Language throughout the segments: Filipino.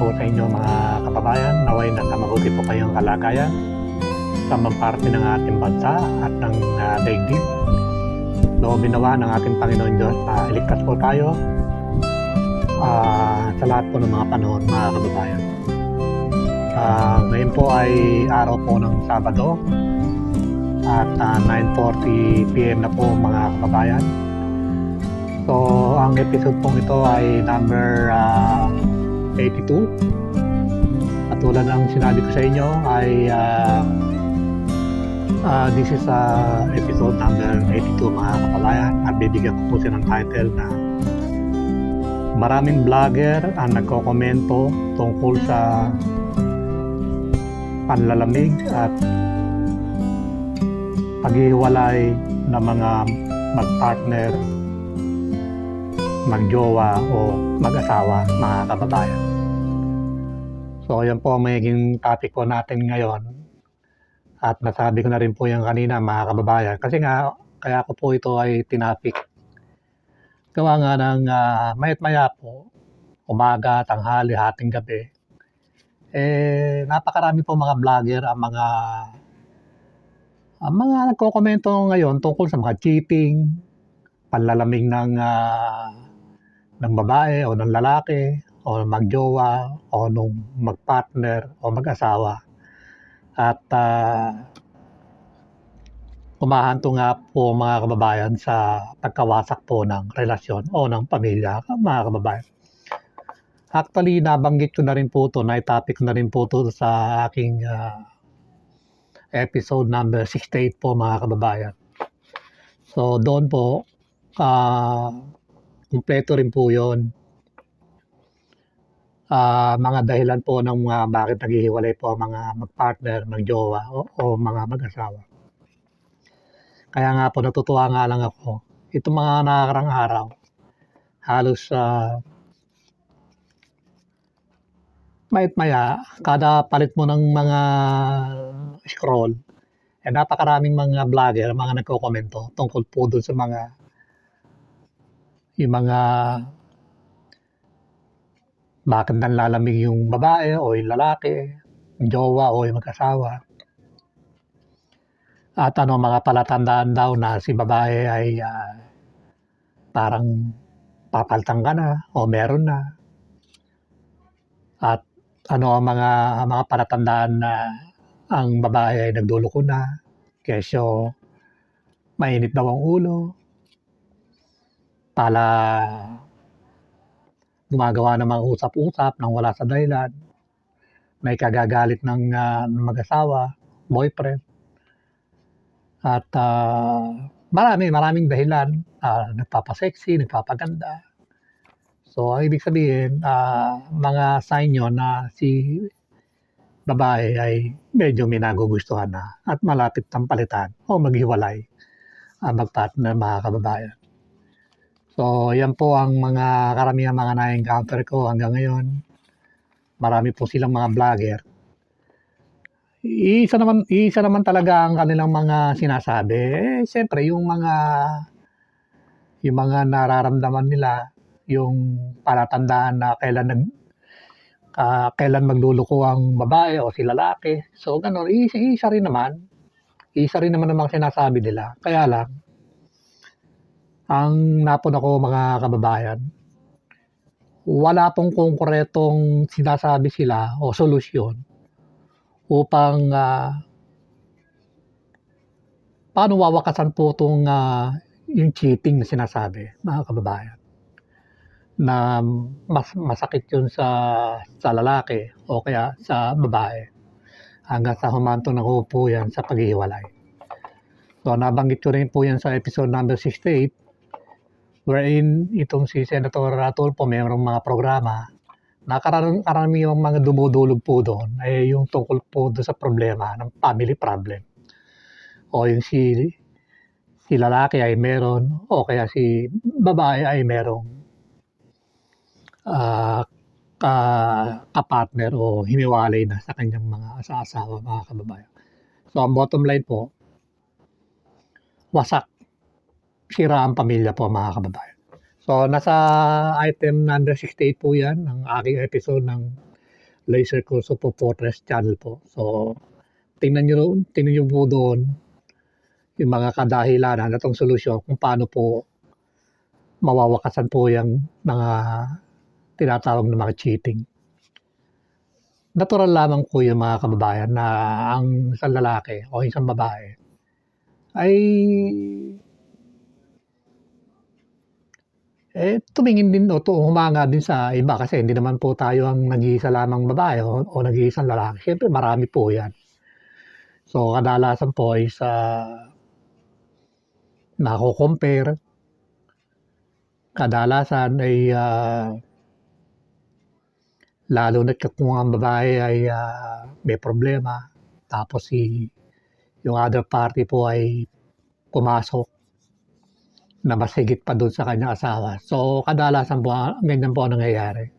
po sa inyo mga kababayan. Naway nasa mabuti po kayong kalagayan sa parte ng ating bansa at ng daigdig. Loobin nawa ng ating Panginoon Diyos na iligtas po tayo sa lahat po ng mga panahon mga kababayan. Ngayon po ay araw po ng Sabado at 9:40 PM na po mga kababayan. So ang episode pong ito ay number 82. At tulad ng sinabi ko sa inyo ay this is episode number 82 mga kababayan, at bibigyan ko po siya ng title na maraming vlogger ang nagkokomento tungkol sa panlalamig at paghiwalay ng mga magpartner, magjowa o mag-asawa mga kababayan. So yan po ang magiging topic po natin ngayon, at nasabi ko na rin po yan kanina mga kababayan, kasi nga kaya ko po ito ay tinapik gawa nga ng mayat maya po, umaga, tanghali, hating gabi, napakarami po mga vlogger ang mga nagkokomento ngayon tungkol sa mga cheating, panlalamig ng babae o ng lalaki o magjowa o nung magpartner o mag-asawa. At umahanto nga po mga kababayan sa pagkawasak po ng relasyon o ng pamilya mga kababayan. Actually, nabanggit ko na rin po ito, na-topic na rin po ito sa aking episode number 68 po mga kababayan. So doon po, kumpleto rin po yun. Mga dahilan po ng bakit naghihiwalay po ang mga magpartner, magjowa o mga mag-asawa. Kaya nga po natutuwa nga lang ako. Ito mga nakakarang araw, halos mayat-maya, kada palit mo ng mga scroll, napakaraming mga vlogger, mga nagko-komento tungkol po doon sa yung mga bakit nanlalamig yung babae o yung lalaki, yung jowa o yung mag-asawa. At mga palatandaan daw na si babae ay parang papaltang ka na o meron na. At ang mga palatandaan na ang babae ay nagduloko na, kesyo mainit daw ang ulo, pala gumagawa ng mga usap-usap nang wala sa dahilan, may kagagalit ng mag-asawa, boyfriend. At maraming dahilan, nagpapasexy, nagpapaganda. So ang ibig sabihin, mga sign yun na si babae ay medyo may nagugustuhan na at malapit ng palitan o maghiwalay magpartner mga kababayan. So yan po ang mga karamihan mga na-encounter ko hanggang ngayon. Marami po silang mga vlogger. Isa naman talaga ang kanilang mga sinasabi. Siyempre yung mga nararamdaman nila, yung palatandaan na kailan magluluko ang babae o si lalaki. So gano'n, isa rin naman ang mga sinasabi nila. Kaya lang, ang napon ako mga kababayan, wala pong konkretong sinasabi sila o solusyon upang paano wawakasan po itong yung cheating na sinasabi mga kababayan, na mas masakit yun sa lalaki o kaya sa babae hanggang sa humanto na po yan sa paghihiwalay. So nabanggit ko rin po yan sa episode number 68, wherein itong si Senator Tulfo mayroong mga programa na karamihan mga dumudulog po doon ay yung tungkol po doon sa problema ng family problem. O yung si lalaki ay meron o kaya si babae ay merong kapartner o hiniwalay na sa kanyang mga asawa mga kababayan. So ang bottom line po, wasak, sira ang pamilya po mga kababayan. So nasa item number 68 po yan, ang aking episode ng Laser Curso po Fortress channel po. So, tingnan nyo po doon yung mga kadahilanan at ang solusyon kung paano po mawawakasan po yung mga tinatawag na mga cheating. Natural lamang po yung mga kababayan na ang isang lalaki o isang babae ay tumingin din o humanga din sa iba kasi hindi naman po tayo ang nag-iisa lamang babae o nag-iisang lalaki. Siyempre marami po yan. So kadalasan po ay sa nako-compare. Kadalasan ay lalo na't kung ang babae ay may problema tapos yung other party po ay pumasok na mas higit pa doon sa kanyang asawa. So kadalasan po ganyan po ang nangyayari.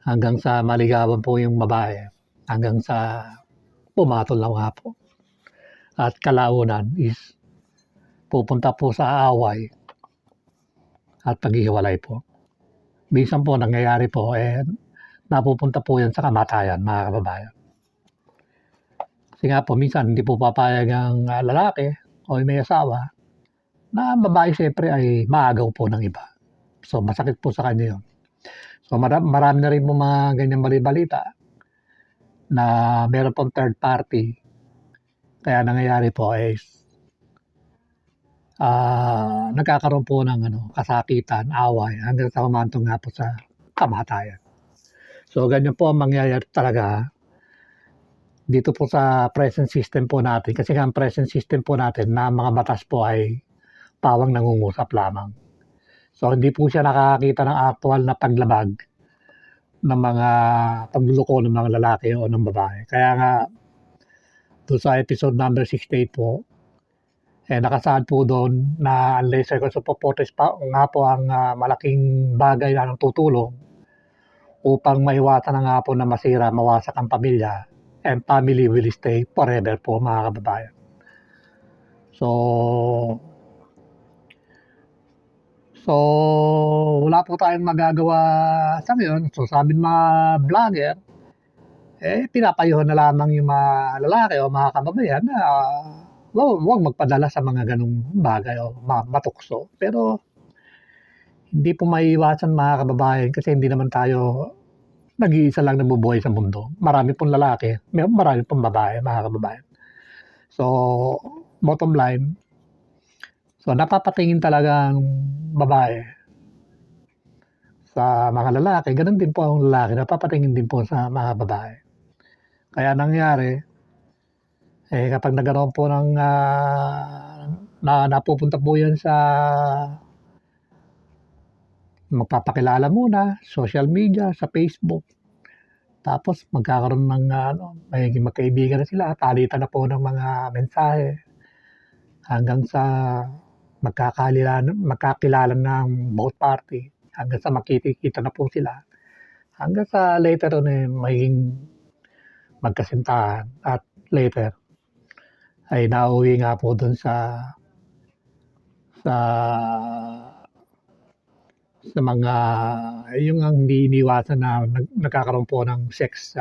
Hanggang sa maligawan po yung babae. Hanggang sa pumatol na nga po. At kalaunan is pupunta po sa away at paghihiwalay po. Minsan po nangyayari po napupunta po yan sa kamatayan, mga kababayan. Kasi nga po minsan hindi po papayag ang lalaki o may asawa na babae siyempre ay maagaw po ng iba. So masakit po sa kanya yun. So marami na rin po mga ganyan balita na meron pong third party. Kaya nangyayari po is nagkakaroon po ng kasakitan, away hanggang sa humantong nga po sa kamatayan. So ganyan po ang mangyayari talaga dito po sa present system po natin. Kasi ang present system po natin na mga batas po ay pawang nangungusap lamang. So hindi po siya nakakakita ng actual na paglabag ng mga pagluloko ng mga lalaki o ng babae. Kaya nga doon sa episode number 68 po, nakasaad po doon na ang laser curse po pa nga po ang malaking bagay na ng tutulong upang maiwasan na nga po na masira, mawasak ang pamilya, and family will stay forever po, mga kababayan. So wala po tayong magagawa sa ngayon. So sabi ng mga vlogger, pinapayuhan na lamang yung mga lalaki o mga kababayan na huwag magpadala sa mga ganong bagay o matukso. Pero hindi po maiiwasan, mga kababayan, kasi hindi naman tayo nag-iisa lang nabubuhay sa mundo. Marami pong lalaki, marami pong babae, mga kababayan. So bottom line, so napapatingin talaga ang babae sa mga lalaki. Ganun din po ang lalaki, napapatingin din po sa mga babae. Kaya nangyari, kapag nagkaroon po ng napupunta po yan sa magpapakilala muna, social media, sa Facebook. Tapos magkakaroon ng magiging magkaibigan na sila, palitan na po ng mga mensahe hanggang sa magkakilala ng both party, hanggang sa makikita na po sila, hanggang sa later on magiging magkasintahan at later ay nauwi nga po dun sa mga yung ang hindi iniwasan na nagkakaroon po ng sex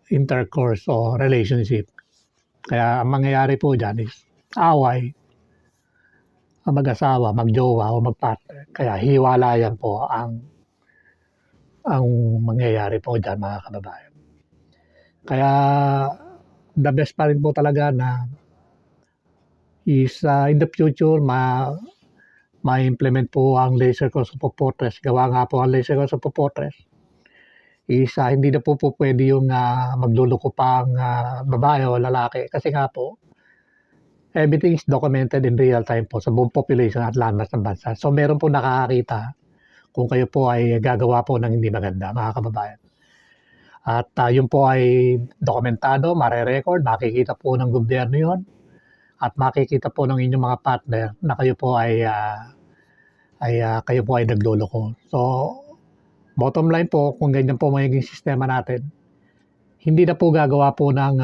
intercourse o relationship. Kaya ang mangyayari po dyan is away, mag-asawa, magjowa o magpartner. Kaya hiwalayan po ang mangyayari po dyan, mga kababayan. Kaya the best pa rin po talaga na is in the future ma-implement po ang laser curse po Fortress. Gawa nga po ang laser curse po Fortress is hindi na po pwede yung magluloko pa ang babae o lalaki. Kasi nga po, everything is documented in real time po sa buong population at landmass ng bansa. So meron po nakakakita kung kayo po ay gagawa po ng hindi maganda, mga kababayan. At yun po ay dokumentado, mare-record, makikita po ng gobyerno yun. At makikita po ng inyong mga partner na kayo po ay nagluloko. So bottom line po, kung ganyan po magiging sistema natin, hindi na po gagawa po ng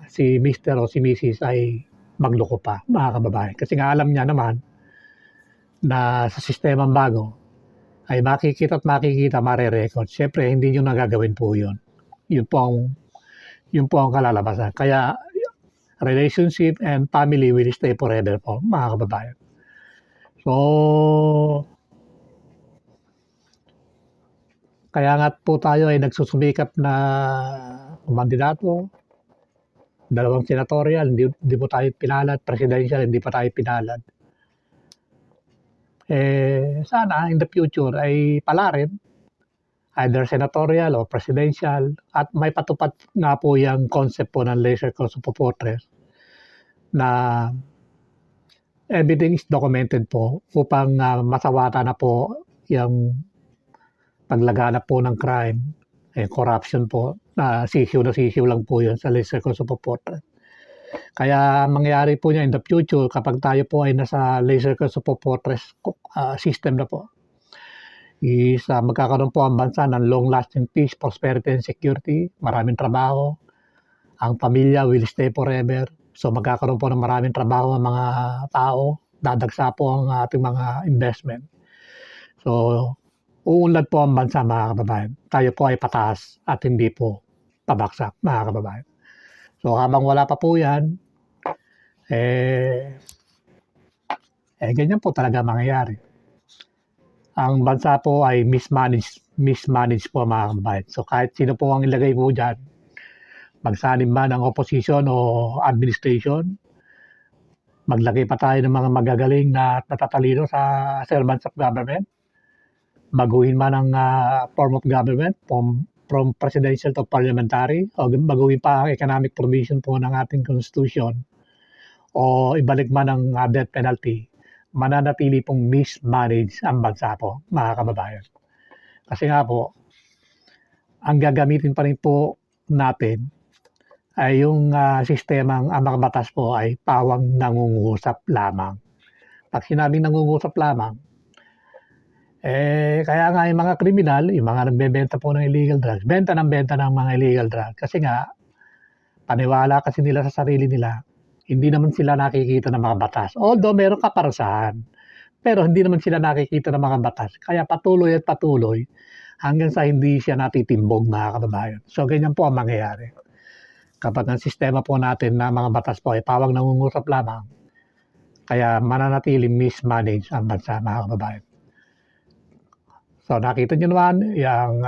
si Mr. o si Mrs. ay magloko pa, mga kababayan. Kasi nga alam niya naman na sa sistemang bago ay makikita at makikita, mare-record. Siyempre hindi niyo na gagawin po 'yun. 'Yun po ang kalalabasan. Kaya relationship and family will stay forever po, mga kababayan. So, kaya nga po tayo ay nagsusumikap na kumandidato, 2 senatorial, hindi po tayo pinalad, presidential, hindi pa tayo pinalad. Sana in the future ay palarin, either senatorial o presidential, at may patupad nga po yung concept po ng Laser Kosovo Fortress na everything is documented po upang masawata na po yung paglaganap po ng crime, corruption po, na sisiw lang po yun sa Laser Kosovo Fortress. Kaya mangyari po niya in the future kapag tayo po ay nasa Laser Kosovo Fortress system na po, is magkakaroon po ang bansa ng long-lasting peace, prosperity, and security, maraming trabaho, ang pamilya will stay forever. So magkakaroon po ng maraming trabaho ang mga tao, dadagsa po ang ating mga investment. So uunlad po ang bansa, mga kababayan. Tayo po ay pataas at hindi po pabaksak, mga kababayan. So habang wala pa po yan, ganyan po talaga mangyayari. Ang bansa po ay mismanaged po, mga kababayan. So kahit sino po ang ilagay po dyan, magsanim man ang opposition o administration, maglagay pa tayo ng mga magagaling na natatalino sa servants of government, baguhin man ang form of government from presidential to parliamentary, o baguhin pa ang economic provision po ng ating constitution, o ibalik man ang death penalty, mananatili pong mismanage ang bansa po, mga kababayan. Kasi nga po, ang gagamitin pa rin po natin ay yung sistemang ang mga batas po ay pawang nangungusap lamang. Pag sinabing nangungusap lamang, kaya nga yung mga kriminal, yung mga nagbebenta po ng illegal drugs, benta ng mga illegal drugs. Kasi nga, paniwala kasi nila sa sarili nila, hindi naman sila nakikita ng mga batas. Although meron kaparusahan, pero hindi naman sila nakikita ng mga batas. Kaya patuloy at patuloy hanggang sa hindi siya natitimbog, mga kababayan. So ganyan po ang mangyayari. Kapag ang sistema po natin na mga batas po ay pawang nangungusap lamang, kaya mananatili mismanage ang bansa, mga kababayan. So nakita nyo naman yung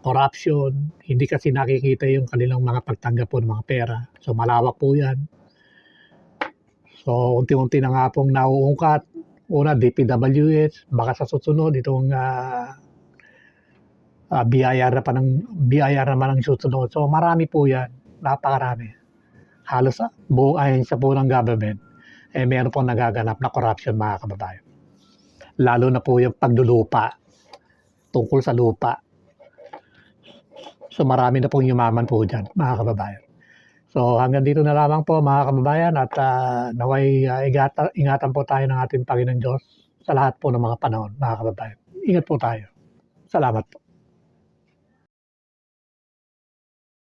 corruption, hindi kasi nakikita yung kanilang mga pagtanggap po ng mga pera. So malawak po yan. So unti-unti na nga pong nauungkat. Una, DPWH, baka sa susunod itong BIR naman ang susunod. So marami po yan, napakarami. Halos buong ahensya po ng government, meron po nagaganap na corruption, mga kababayan. Lalo na po yung paglulupa, tungkol sa lupa. So marami na pong yumaman po dyan, mga kababayan. So hanggang dito na lamang po, mga kababayan, at naway ingatan po tayo ng ating Panginoon Diyos sa lahat po ng mga panahon, mga kababayan. Ingat po tayo. Salamat po.